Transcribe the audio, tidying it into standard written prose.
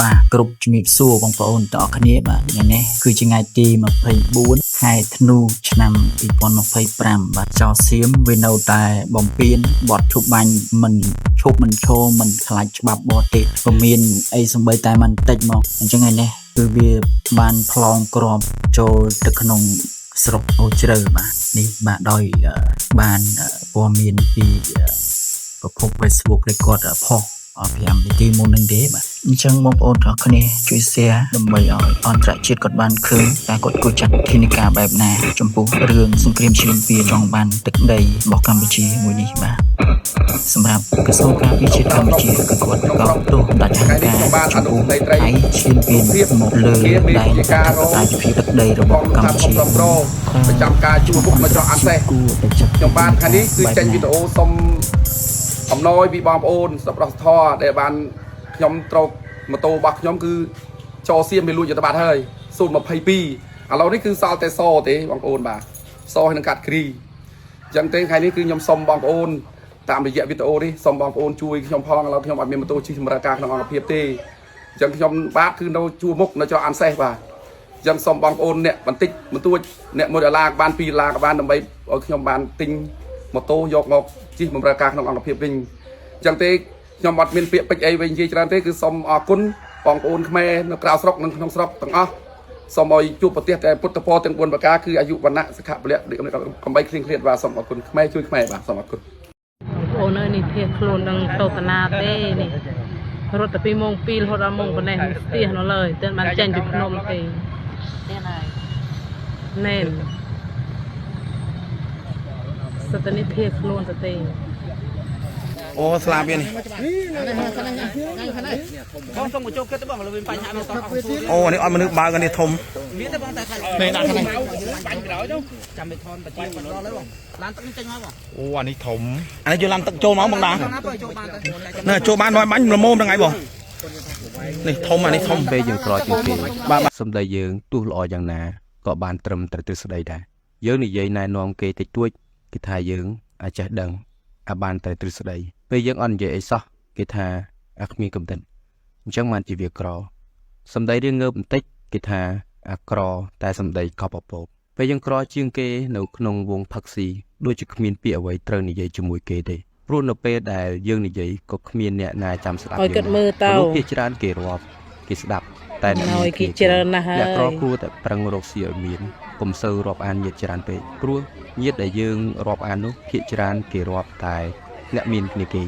បាទគ្រប់ជំរាបសួរបងប្អូនទាំងអស់គ្នាបាទថ្ងៃនេះគឺជាថ្ងៃទី24ខែធ្នូឆ្នាំ2025បាទចៅសៀមវានៅតែបំពេញបទឈប់បាញ់មិនឈប់មិនឈរមិនខ្លាចច្បាប់បរទេសក៏មានអីសំបីតែមិនតិចមកអញ្ចឹងថ្ងៃនេះគឺវាបានផ្លងក្របចូលទៅក្នុងស្រុកអូជ្រៅបាទនេះបាទដោយបានព័ត៌មានពីប្រភព Facebook ដែលគាត់ផុស5នាទីមុននឹងទេបាទអញ្ចឹងបងប្អូនទាំងគ្នាជួយ share ដើម្បីឲ្យអន្តរជាតិគាត់បានឃើញការគាត់គួរចាត់វិធានការបែបណាចំពោះរឿងសង្គ្រាមឈានពានចង់បានទឹកដីរបស់កម្ពុជាមួយនេះបាទសម្រាប់ក្រសួងការពារជាតិកម្ពុជាគឺគាត់ក៏ទោសដាច់ខាងការចំពោះឯឈានពានមកលើដែនការអាជីវទឹកដីរបស់កម្ពុជាប្រចាំការជួបមុខមកចោះអាសេះខ្ញុំបានថ្ងៃនេះគឺចេញវីដេអូសុំអំណោយពីបងប្អូនសប្បុរសធម៌ដែលបានខ្ញុំត្រូវម៉ូតូរបស់ខ្ញុំគឺចោសៀមវាលួចយន្តប័ត្រហើយ022ឥឡូវនេះគឺសល់តែសទេបងប្អូនបាទសហើយនឹងកាត់គ្រីអញ្ចឹងទេថ្ងៃនេះគឺខ្ញុំសុំបងប្អូនតាមរយៈវីដេអូនេះសុំបងប្អូនជួយខ្ញុំផងឥឡូវខ្ញុំអត់មានម៉ូតូជិះសម្រាប់ការក្នុងអង្គភាពទេអញ្ចឹងខ្ញុំបាទគឺនៅជួបមុខនៅចោះអានសេះបាទអញ្ចឹងសុំបងប្អូនអ្នកបន្តិចបន្តួចអ្នក$1ក៏បាន$2ក៏បានដើម្បីឲ្យខ្ញុំបានទិញម៉ូតូយកមកជិះបម្រើការក្នុងអង្គភាពវិញអញ្ចឹងទេខ្ញុំអត់មានពាក្យពេចន៍អីវិញនិយាយច្រើនទេគឺសូមអរគុណបងប្អូនខ្មែរនៅក្រៅស្រុកនិងក្នុងស្រុកទាំងអស់សូមឲ្យជួបប្រទេសតែពុទ្ធពរទាំង4ប្រការគឺអាយុវណ្ណៈសុខៈពលៈកំបីគ្លៀងគ្លាតបាទសូមអរគុណខ្មែរជួយខ្មែរបាទសូមអរគុណអូនអើយនេះភៀសខ្លួននឹងតោតនាទេនេះរត់តែពីម៉ោង2រហូតដល់ម៉ោងប៉ុណ្ណេះស្ទះនៅលើតែបានចេញពីភ្នំទេនេះហើយណែនសតនេះភៀសខ្លួនទៅទេអូស្លាប់វានេះបងសូមមកចូលគិតទៅបងលើមានបញ្ហានៅសោះអូនេះអត់មនុស្សបើកនេះធំមានតែបងតែខាងនេះដាក់ខាងនេះបាញ់ក្រោយទៅចាំមិនថនបជាបន្តលើបងឡានទឹកចេញហើយបងអូអានេះធំអានេះយកឡានទឹកចូលមកបងតាណែចូលបានបាញ់ល្មមហ្នឹងហើយបងនេះធំអានេះធំពេលយើងក្រោយជាងគេបាទសម្ដីយើងទោះល្អយ៉ាងណាក៏បានត្រឹមត្រូវទ្រឹស្ដីដែរយើងនិយាយណែនាំគេតិចតួចគេថាយើងអាចចេះដឹងអាបានតែទ្រឹស្ដីពេលយើងអត់និយាយអីសោះគេថាអាគ្មានកំណត់អញ្ចឹងបានជាវាក្រសម្ដីរៀងងើបបន្តិចគេថាអាក្រតែសម្ដីកប់អពកពេលយើងក្រជាងគេនៅក្នុងវងផឹកស៊ីដូចជាគ្មានពាក្យអ្វីត្រូវនិយាយជាមួយគេទេព្រោះនៅពេលដែលយើងនិយាយក៏គ្មានអ្នកណាចាំស្ដាប់ឲ្យគិតមើលតើលោកគេច្រើនគេរាប់គេស្ដាប់តែឲ្យគេច្រើនណាស់ហើយអ្នកក្រគួរតែប្រឹងរកស៊ីឲ្យមានកុំសូវរាប់អានញាតិច្រើនពេកព្រោះញាតិដែលយើងរាប់អាននោះភាគច្រើនគេរាប់តែអ្នកមានគ្នាគេ